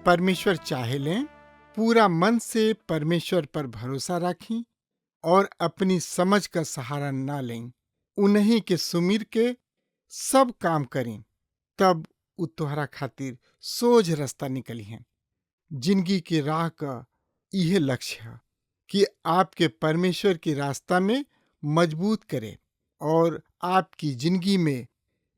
परमेश्वर चाहे लें, पूरा मन से परमेश्वर पर भरोसा रखें और अपनी समझ का सहारा ना लें। उन्हीं के सुमिर के सब काम करें, तब उ तोहरा खातिर सोझ रास्ता निकली है। जिंदगी की राह का यह लक्ष्य है कि आपके परमेश्वर के रास्ता में मजबूत करे और आपकी जिंदगी में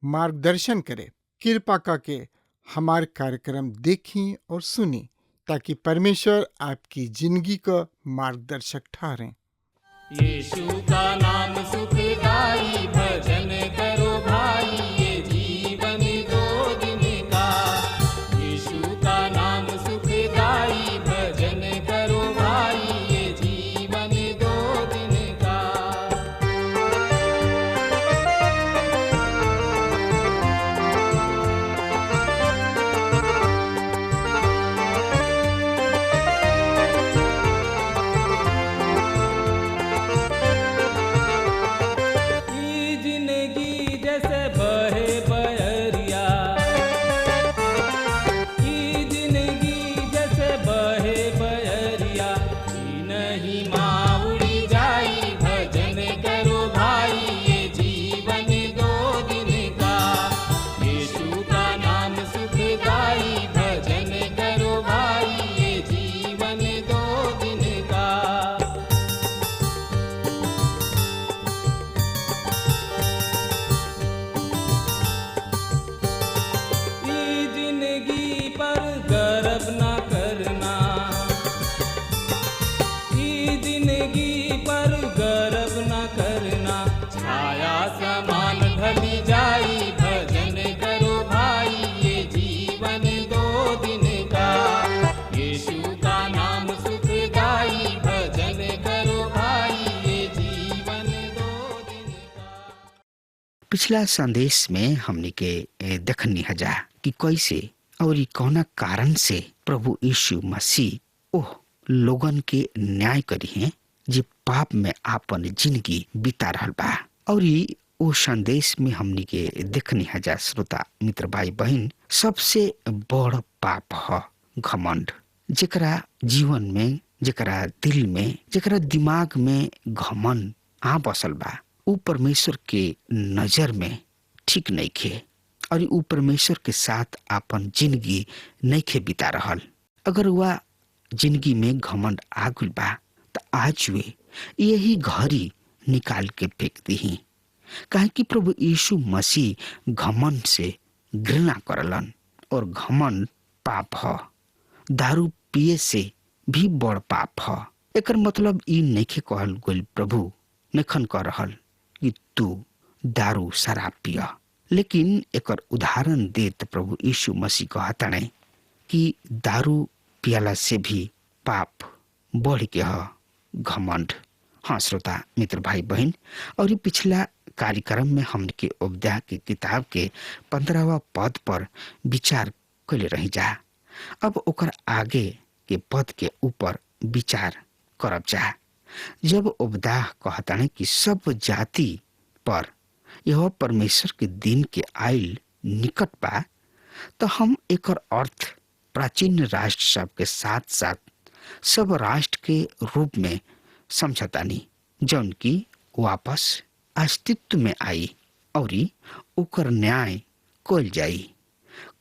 मार्गदर्शन करे। कृपा करके हमारे कार्यक्रम देखें और सुनें ताकि परमेश्वर आपकी जिंदगी का मार्गदर्शक ठहरें। यीशु का नाम सुखदाई, भजन करो भाई, ये जीवन दो दिन का। यीशु का नाम सुखदाई, भजन करो भाई, ये जीवन दो दिन का। ई जिंदगी जैसे बहे बहरिया, ई जिंदगी जैसे बहे बहरिया, ई नहीं माँ उड़ी जाई, भजन करो भाई, ये जीवन दो दिन का। यीशु का नाम सुखदाई, भजन करो भाई, ये जीवन दो दिन का। ई जिंदगी पर गर्व न करना, ई जिंदगी पर गर्व न करना, छाया समान ढली जाई, भजन करो भाई, ये जीवन दो दिन का। यीशु का नाम सुखदाई, भजन करो भाई, ये जीवन दो दिन का। पिछला संदेश में हमने के देखनी हजा कि कैसे और कौना कारण से प्रभु यीशु मसीह ओह लोगन के न्याय करी है जे पाप में आपन जिंदगी बिता रहल बा। और ओ संदेश में हमने के देखनी हजा श्रोता मित्र भाई बहन, सबसे बड़ पाप है घमंड। जेकरा जीवन में, जेकरा दिल में, जेकरा दिमाग में घमंड आ बसल बा, ऊ परमेश्वर के नजर में ठीक नहीं खे और ऊ परमेश्वर के साथ आपन जिंदगी नहीं खे बिता रहल। अगर वह जिंदगी में घमंड आगुल बा तो आज वे यही घड़ी निकाल के फेंक दी। काहे कि प्रभु यीशु मसीह घमंड से घृणा करलन और घमंड पाप है। दारू पिए से भी बड़ पाप है। एकर मतलब ई नइखे कहल गइल प्रभु नखन कर रहल कि तू दारू शराब पिया, लेकिन एकर उदाहरण देत प्रभु यीशु मसीह कहताने कि दारू पियाला से भी पाप बढ़ के है घमंड। हाँ श्रोता मित्र भाई बहन, और ये पिछला कार्यक्रम में हमके उपदेश की किताब के 15वां पद पर विचार कैले रही जा। अब ओकर आगे के पद के ऊपर विचार करब जा। जब उपदेश कहताने कि सब जाति पर यह परमेश्वर के दिन के आइल निकट बा, तो हम एकर अर्थ प्राचीन राष्ट्र सब के साथ साथ सब राष्ट्र के रूप में समझतानी, जौन की वापस अस्तित्व में आई और ओकर न्याय कल जाई।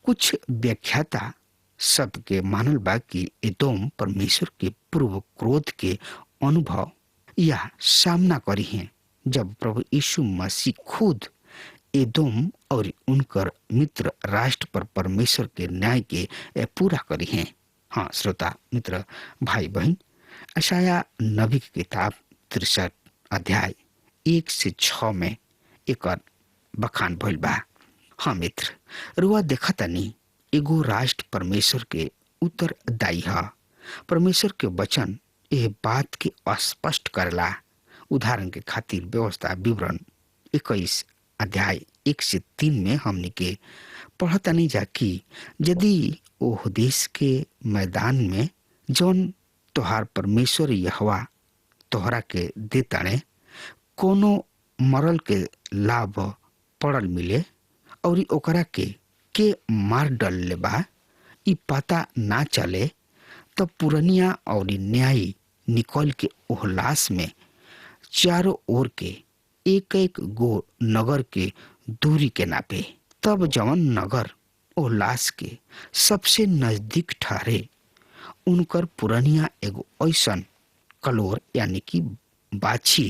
कुछ व्याख्याता सबके मानल बा कि एदोम परमेश्वर के पूर्व क्रोध के अनुभव या सामना करी हैं जब प्रभु यीशु मसीह खुद एदोम और उनकर मित्र राष्ट्र पर परमेश्वर के न्याय के पूरा करी हैं। हाँ श्रोता मित्र भाई बहन, यशायाह नबी की किताब 63 अध्याय 1 से 6 में एक बखान भइल बा हाँ मित्र, रुआ देखा तनी एगो राष्ट्र परमेश्वर के उत्तरदायी है। परमेश्वर के वचन यह बात के स्पष्ट करला। उदाहरण के खातिर व्यवस्था विवरण 21 अध्याय 1 से 3 में हमने के पढ़ता नहीं जा कि यदि ओह देश के मैदान में जौन तोहार परमेश्वर यहोवा तोहरा के देताने कोनो मरल के लाभ पड़ल मिले और ओकरा के मार डल ले बा, ई पता ना चले, तब पुरनिया और न्यायी निकल के ओह लाश में चारों ओर के एक एक गो नगर के दूरी के नापे। तब जवन नगर ओह लाश के सबसे नजदीक ठहरे उनकर पुरनिया एगो ऐसन कलोर यानी कि बाछी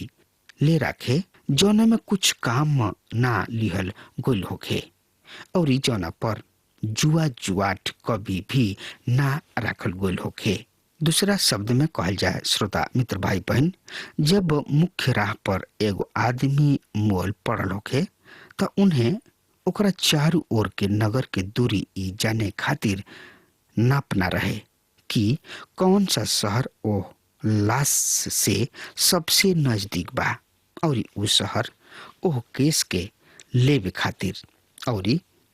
ले रखे जौना में कुछ काम ना लिहल गोल होखे और जौना पर जुआ जुआट कभी भी ना रखल गोल होखे। दूसरा शब्द में कहल जाए श्रोता मित्र भाई बहन, जब मुख्य राह पर एगो आदमी मोल पड़ल होखे तो उन्हें ओकरा चारों ओर के नगर के दूरी ई जाने खातिर नापना रहे कि कौन सा शहर ओ लाश से सबसे नजदीक बा और उ शहर ओह केस के लेवे खातिर और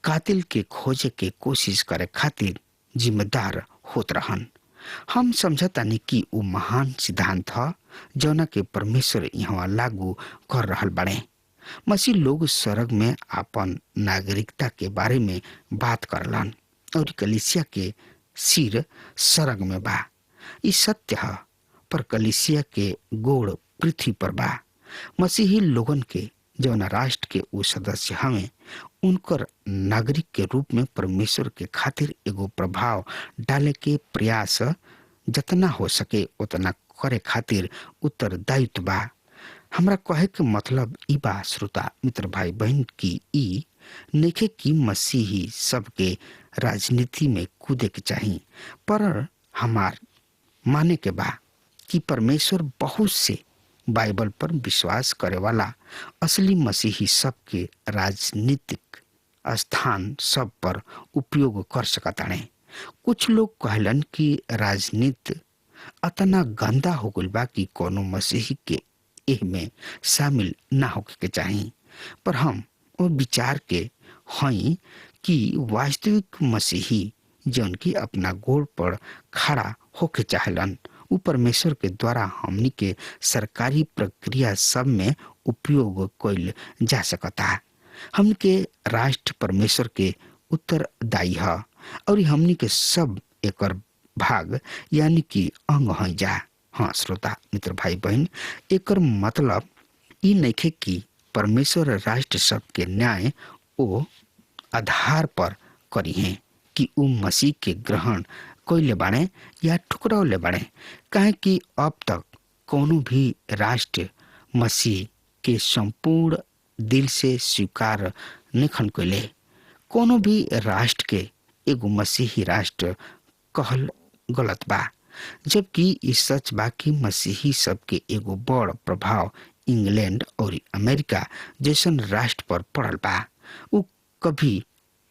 कातिल के खोजे के कोशिश करे खातिर जिम्मेदार होत रहन। हम समझतानी कि उ महान सिद्धांत ह जौना के परमेश्वर यहाँ लागू कर रहल बड़े। मसीह लोग स्वर्ग में अपन नागरिकता के बारे में बात करलन और कलीसिया के सिर स्वर्ग में बा। ई सत्य है, पर कलीसिया के गोड़ पृथ्वी पर बा। मसीही लोगन के जौन राष्ट्र के उ सदस्य हमें उनकर नागरिक के रूप में परमेश्वर के खातिर एगो प्रभाव डाले के प्रयास जतना हो सके उतना करे खातिर उत्तरदायित्व बा। हमरा कहे के मतलब ई बा श्रोता मित्र भाई बहन की ई नइखे कि मसीही सबके राजनीति में कूदे के चाहिए, पर हमार माने के बा कि परमेश्वर बहुत से बाइबल पर विश्वास करे वाला असली मसीही सबके राजनीतिक स्थान सब पर उपयोग कर सकताने। कुछ लोग कहलन कि राजनीति अतना गंदा हो गइल बा कि कोनो मसीही के एह में शामिल ना होके के चाहिए, पर हम वो विचार के हई कि वास्तविक मसीही जौन की अपना गोड़ पर खड़ा होके चाहलन उ परमेश्वर के द्वारा हमनी के सरकारी प्रक्रिया सब में उपयोग कइल जा सकता। हमनी के राष्ट्र परमेश्वर के उत्तरदायी है और हमनी के सब एकर भाग यानी कि अंग है जा। हाँ श्रोता मित्र भाई बहन, एकर मतलब ई नइखे कि परमेश्वर राष्ट्र सब के न्याय ओ आधार पर करी है कि उ मसीह के ग्रहण कोइले बाणे या ठुकरावले बाणे, काहे कि अब तक कोनो भी राष्ट्र मसीह के संपूर्ण दिल से स्वीकार निखन कइले। कोनो भी राष्ट्र के एगो मसीही राष्ट्र कहल गलत बा, जबकि ई सच बा कि मसीही सबके एगो बड़ प्रभाव इंग्लैंड और अमेरिका जैसन राष्ट्र पर पड़ल बा। उ कभी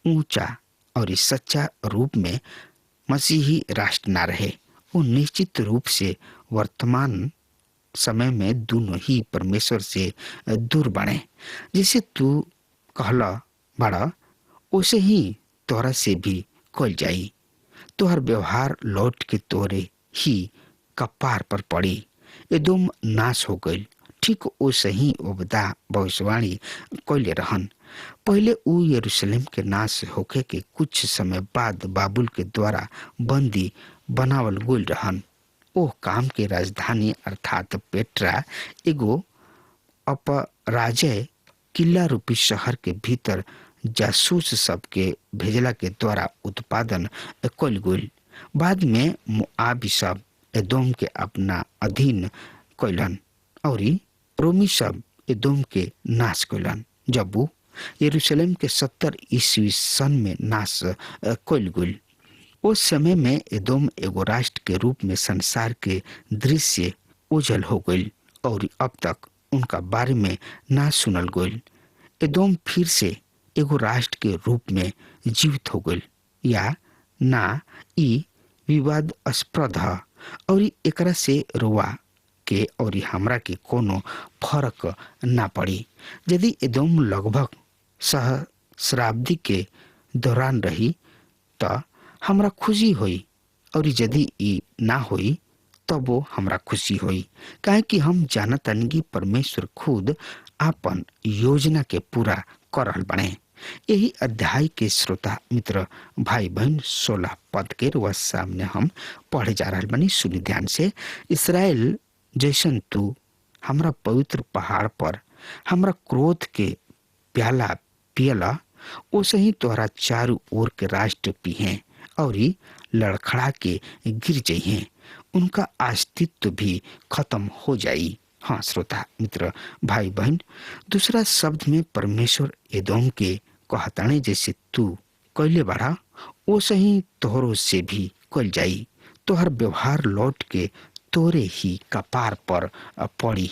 ऊंचा और सच्चा रूप में मसीही राष्ट्र ना रहे, वो निश्चित रूप से वर्तमान समय में दोनों ही परमेश्वर से दूर बने। जैसे तू कहला बड़ा उसे ही तोरा से भी कल जाई, तोहर व्यवहार लौट के तोरे ही कपार पर पड़ी, एदोम नाश हो गई। ठीक ओसे ही ओबदा भविष्यवाणी कइले रहन। पहले उ यरूशलेम के नाश होके के कुछ समय बाद बाबुल के द्वारा बंदी बनावल गइल रहन। ओह काम के राजधानी अर्थात पेट्रा एगो अपराजय किला रूपी शहर के भीतर जासूस सबके भेजला के द्वारा उत्पादन कइल गइल। बाद में मुआबी सब एदोम के अपना अधीन कइलन और रोमी सब एदोम के नाश कइलन। जब वो यरूशलेम के 70 ईस्वी सन में नाश कइल गइल, उस समय में एदोम एगो राष्ट्र के रूप में संसार के दृश्य उजल हो गइल और अब तक उनका बारे में ना सुनल गइल। एदोम फिर से एगो राष्ट्र के रूप में जीवित हो गई या ना, ई विवादास्पद है और एकरा से रुआ के और हमरा के कोनो फर्क ना पड़ी। यदि एदोम लगभग सहस्राब्दी के दौरान रही तो हमरा खुशी हुई और यदि ई ना हुई तब वो हमरा खुशी हुई, काहे कि हम जानतन कि परमेश्वर खुद आपन योजना के पूरा कर रहल बने। यही अध्याय के श्रोता मित्र भाई बहन 16 पद के रुआ सामने हम पढ़े जा रहा बनी। सुनी ध्यान से। इसराइल जैसन तू हमरा पवित्र पहाड़ पर हमरा क्रोध के प्याला पियला, ओसे ही तोहरा चारों ओर के राष्ट्र पीहे और लड़खड़ा के गिर जाइए, उनका अस्तित्व भी खत्म हो जाई। हाँ श्रोता मित्र भाई बहन, दूसरा शब्द में परमेश्वर एदोम के कहताने जैसे तू कैले बाड़ा ओसे ही तोहरो से भी कल जाई, तोहर व्यवहार लौट के तोरे ही कपार पर पड़ी।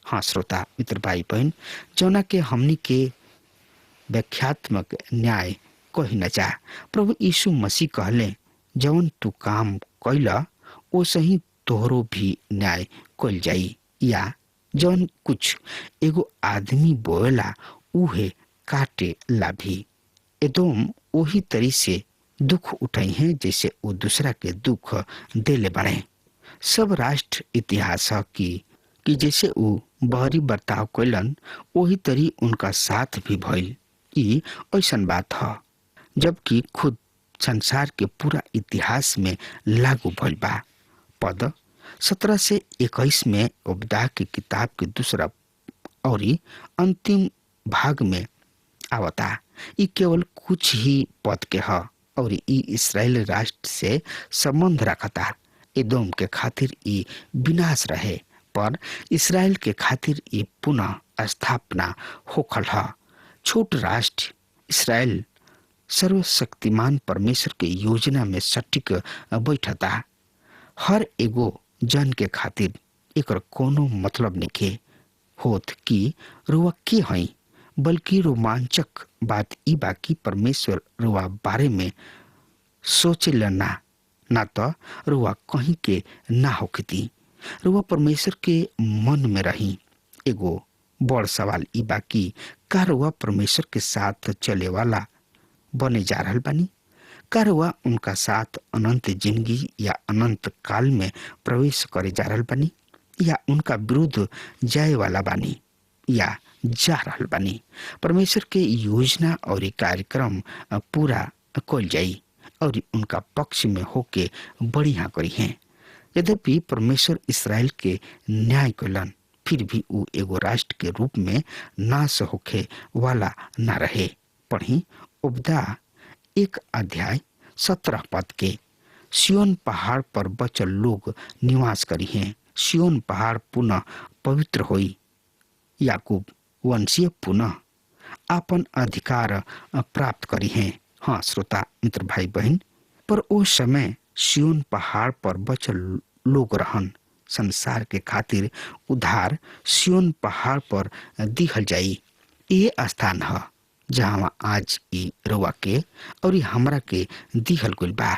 हाँ श्रोता मित्र भाई बहन, जौना के हमनी के व्याख्यात्मक न्याय कही न जा। प्रभु यीशु मसीह कहले जौन तू काम कैला ओसे ही तोहरो भी न्याय कल जाई, या जौन कुछ एगो आदमी बोएला उहे काटे ला भी। एदोम वही तरी से दुख उठाई हैं जैसे वो दूसरा के दुख देले बने। सब राष्ट्र इतिहास कि जैसे वो बहरी बर्ताव कैलन वही तरी उनका साथ भी भइल। ई ऐसन बात है जबकि खुद संसार के पूरा इतिहास में लागू भइल बा। पद 17 से 21 में उपदेश की किताब के दूसरा और अंतिम भाग में आवता। ई केवल कुछ ही पद के है और ई इस्राएल राष्ट्र से संबंध रखता। एदोम के खातिर ई विनाश रहे पर इस्राएल के खातिर ई पुनः स्थापना होखल है। छोट राष्ट्र इस्राएल सर्वशक्तिमान परमेश्वर के योजना में सटीक बैठता। हर एगो जन के खातिर एकर कोनो मतलब निके होत कि रुआ के हई, बल्कि रोमांचक बात ई बाकी परमेश्वर रुआ बारे में सोचेला ना तो रुआ कहीं के ना होखती। रुआ परमेश्वर के मन में रही। एगो बड़ सवाल ई बाकी का रुआ परमेश्वर के साथ चले वाला बने जा रहल बानी? का रुआ उनका साथ अनंत जिंदगी या अनंत काल में प्रवेश करे जा रहल बानी, या उनका विरुद्ध जाए वाला बानी या जा रहल बानी? परमेश्वर के योजना और कार्यक्रम पूरा कल जाई और उनका पक्ष में होके बढ़िया करी हैं। यद्यपि परमेश्वर इस्राएल के न्याय कलन, फिर भी वो एगो राष्ट्र के रूप में नाश होखे वाला न रहे। पढ़ी उपदेश 1 अध्याय 17 पद के। सियोन पहाड़ पर बचल लोग निवास करी हैं। सियोन पहाड़ पुनः पवित्र होई। याकूब वंशीय पुनः अपन अधिकार प्राप्त करी हैं। हाँ श्रोता मित्र भाई बहन, पर ओ समय सियोन पहाड़ पर बचल लोग रहन। संसार के खातिर उधार सियोन पहाड़ पर दिखल जाई। ये स्थान है जहाँ आज ई रुआ के और हमरा के दिखल गइल बा।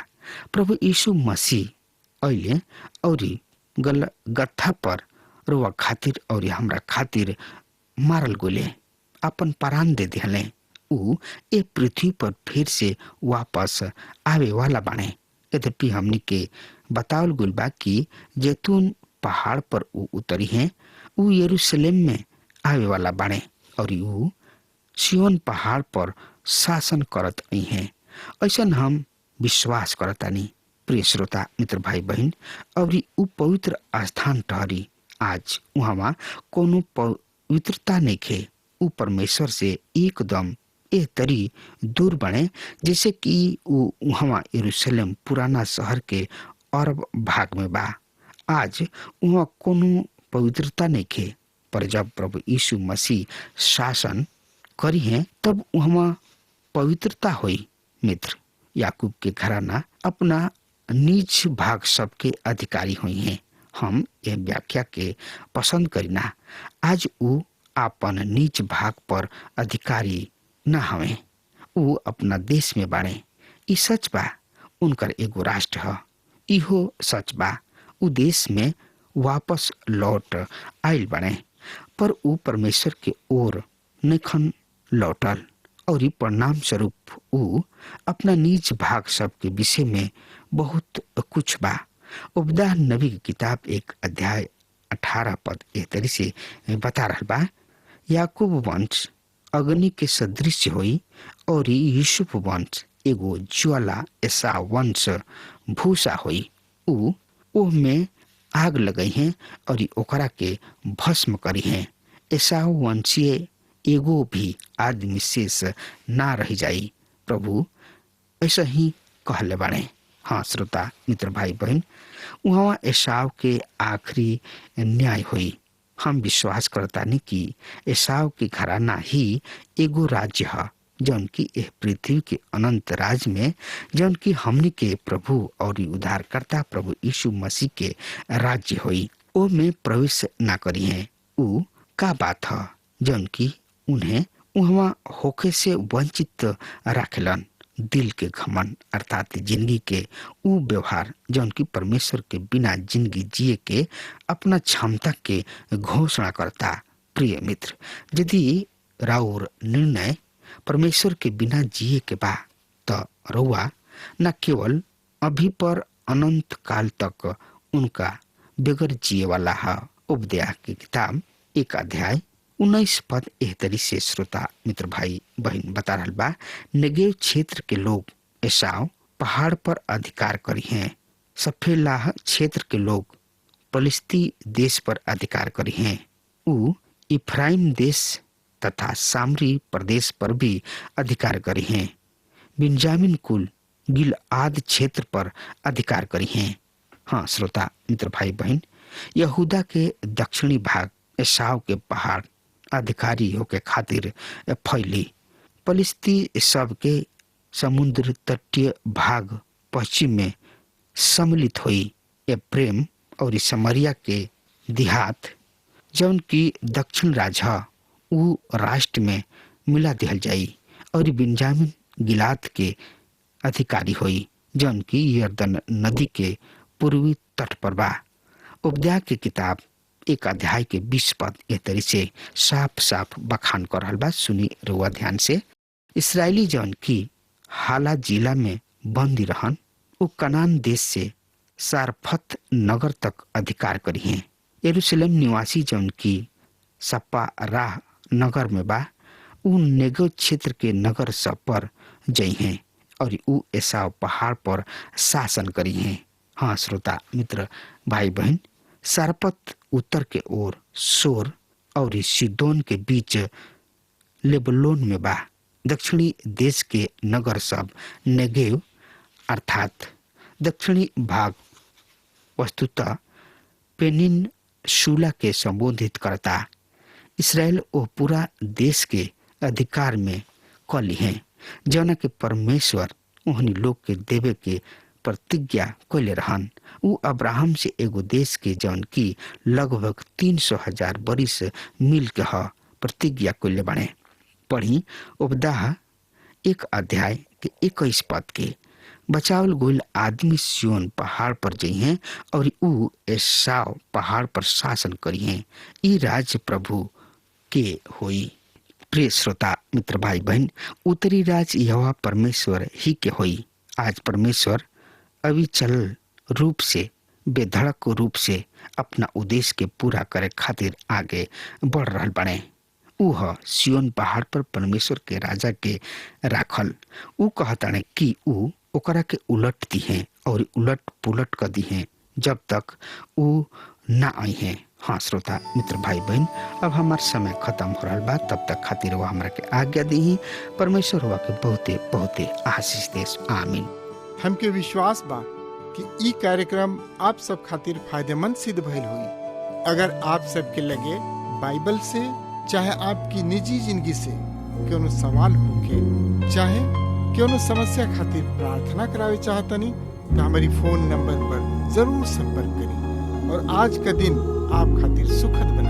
प्रभु यीशु मसीह अइले और गलगथा पर रुआ खातिर और हमरा खातिर मारल गइले, अपन प्राण दे दिहले। ऊ ए पृथ्वी पर फिर से वापस आवे वाला बाणे। यद्यपि हमनी के बतावल गइल बा कि जैतून पहाड़ पर ऊ उतरी हैं, ऊ यरूशलेम में आवे वाला बाणे और ऊ सियोन पहाड़ पर शासन करत आई हैं। ऐसा हम विश्वास करतानी प्रिय श्रोता मित्र भाई बहन। और ऊ पवित्र स्थान ठहरी। आज वहाँ कोनो पवित्रता नहीं खे। ऊ परमेश्वर से एकदम ए तरी दूर बने जैसे कि वहाँ यरूशलेम पुराना शहर के अरब भाग में बा। आज वहाँ कोनो पवित्रता नहीं खे, पर जब प्रभु यीशु मसीह शासन करी है तब वहाँ पवित्रता हुई। मित्र याकूब के घराना अपना निज भाग सबके अधिकारी हुई हैं। हम यह व्याख्या के पसंद करीना। आज ऊ अपन निज भाग पर अधिकारी न हवे। ऊ अपना देश में बाणे। ई सच बा, उनकर एगो राष्ट्र ह। इहो सच बा, ऊ देश में वापस लौट आइल बाणे, पर ऊ परमेश्वर के ओर नखन लौटल और ई परिणाम स्वरूप ऊ अपना निज भाग सब के विषय में बहुत कुछ बा। उपदेश नबी की किताब 1 अध्याय 18 पद एक तरी से बता रहा बा, याकूब वंश अग्नि के सदृश होई और यूसुफ वंश एगो ज्वाला, एसाव वंश भूसा होई। ऊ ओह में आग लगई हैं और ओकरा के भस्म करी हैं। एसाव वंशीय एगो भी आदमी शेष ना रह जाई। प्रभु ऐसा ही कहले बाड़े। हाँ श्रोता मित्र भाई बहन, वहाँ एसाव के आखिरी न्याय हुई। हम विश्वास करतानी कि एसाव के घराना ही एगो राज्य है, जौन की यह पृथ्वी के अनंत राज में, जौन की हमनी के प्रभु और उद्धारकर्ता प्रभु यीशु मसीह के राज्य हुई। ओ में प्रवेश ना करी है। ऊ का बात है जौन की उन्हें वहाँ होके से वंचित राखेलन। दिल के घमंड अर्थात जिंदगी के ऊ व्यवहार जौन की परमेश्वर के बिना जिंदगी जिए के अपना क्षमता के घोषणा करता। प्रिय मित्र, यदि राउर निर्णय परमेश्वर के बिना जिए के बा तो रउआ न केवल अभी पर अनंत काल तक उनका बगैर जिए वाला है। उपदेश की किताब 1 अध्याय 19 पद एह तरी से श्रोता मित्र भाई बहन बता रहा बा, नेगेव क्षेत्र के लोग एसाव पहाड़ पर अधिकार करी हैं। सफेलाह क्षेत्र के लोग पलिस्ती देश पर अधिकार करी हैं। ऊ इफ्राइम देश तथा सामरी प्रदेश पर भी अधिकार करी हैं। बिन्जामिन कुल गिलआद क्षेत्र पर अधिकार करी हैं। हाँ श्रोता मित्र भाई बहन, यहूदा के दक्षिणी भाग एसाव के पहाड़ अधिकारी होके खातिर फैली। पलिस्ती सब के समुद्र तटीय भाग पश्चिम में सम्मिलित हुई। एप्रेम और समरिया के देहात जौन की दक्षिण राज्य ऊ राष्ट्र में मिला दिहल जाई और बिन्जामिन गिलाद के अधिकारी हुई, जौन की यर्दन नदी के पूर्वी तट पर बा। उपदेश की किताब 1 अध्याय के 20 पद एह तरी से साफ साफ बखान कर रहल बा। सुनी रुआ ध्यान से। इसराइली जौन की हाला जिला में बंदी रहन, उ कनान देश से सारफत नगर तक अधिकार करी हैं। यरूशलेम निवासी जौन की सप्पा राह नगर में बा, उ नेगो क्षेत्र के नगर सब पर जई हैं और उ एसाव पहाड़ पर शासन करी हैं। हाँ श्रोता मित्र भाई बहन, सारपत उत्तर के ओर सोर और सिदोन के बीच लेबलोन में बा। दक्षिणी देश के नगर सब नेगेव अर्थात दक्षिणी भाग वस्तुतः पेनिनसुला के संबोधित करता। इसराइल वो पूरा देश के अधिकार में कली है, जौना के परमेश्वर उन्हीं लोग के देवे के प्रतिज्ञा कोले रहन। उ अब्राहम से एगो देश के जौन की लगभग 300,000 बरिस मिल के ह प्रतिज्ञा कोले बने। पढ़ी उपदेश 1 अध्याय के 21 पद के। बचावल गोल आदमी सिय्योन पहाड़ पर जई हैं और उ एसाव पहाड़ पर शासन करी हैं। ई राज्य प्रभु के होई। प्रिय श्रोता मित्र भाई बहन, उत्तरी राज्य यहोवा परमेश्वर ही के होई। आज परमेश्वर अविचल रूप से बेधड़क रूप से अपना उद्देश्य के पूरा करे खातिर आगे बढ़ रहल बने। ऊह सिय्योन पहाड़ पर परमेश्वर के राजा के राखल। ऊ कहताने कि ऊ ओकरा के उलट दी हैं और उलट पुलट कर दी हैं जब तक ऊ ना आई हैं। हाँ श्रोता मित्र भाई बहन, अब हमार समय खत्म हो रहा बा। तब तक खातिर वो हमरा के आज्ञा दी। परमेश्वर हुआ के बहुते बहुते आशीष देश। आमीन। हमके विश्वास बा कि ई कार्यक्रम आप सब खातिर फायदेमंद सिद्ध भइल हुई। अगर आप सबके लगे बाइबल से चाहे आपकी निजी जिंदगी से कोनो सवाल होके चाहे कोनो समस्या खातिर प्रार्थना करावे चाहतनी तो हमारी फोन नंबर पर जरूर संपर्क करें और आज का दिन आप खातिर सुखद बने।